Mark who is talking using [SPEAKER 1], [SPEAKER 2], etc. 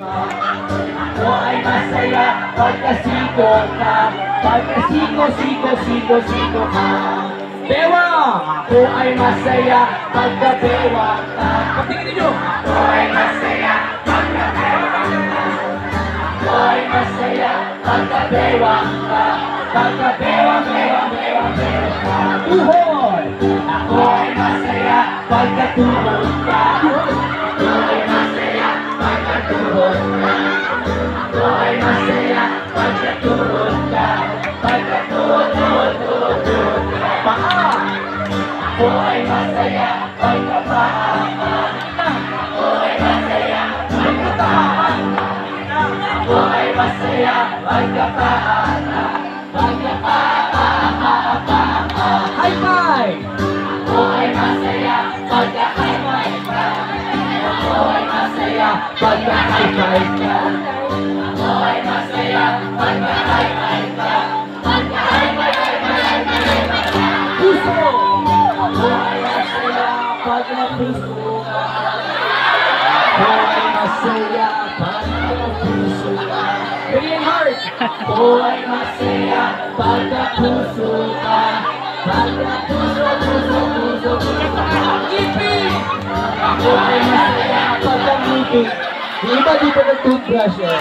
[SPEAKER 1] Ako ay masaya pagkasiko ka, pagkasiko ka. Bewang! Ako ay masaya pagkabewang ka. Pagtingin ninyo! Ako ay masaya pagkabewang ka. Ako ay masaya pagkabewang ka. Pagkabewang ka. Uhoy! Ako ay masaya pagkatulog ka. Ako ay masaya pagkatulog ka. Ako ay masaya pagkatulog ka. Pagkatulog ka. Paa! Ako ay masaya pagkapaan. Ako ay masaya pagkapaan. Ako ay masaya pagkapaan. High five! Ako ay masaya pagka-high five ka. Ako ay masaya pagka-high five ka. Ako ay masaya pagka-high five ka. Pagka-high five ka. Puso! Ako ay masaya pagka-puso ka. Ako ay masaya pagka-puso ka. Brilliant heart! Ako ay masaya pagka-puso ka. Pagka-puso ka. Ngipin! Ako ay masaya pagka-ngipin. Yung iba di pa nag-toothbrush eh.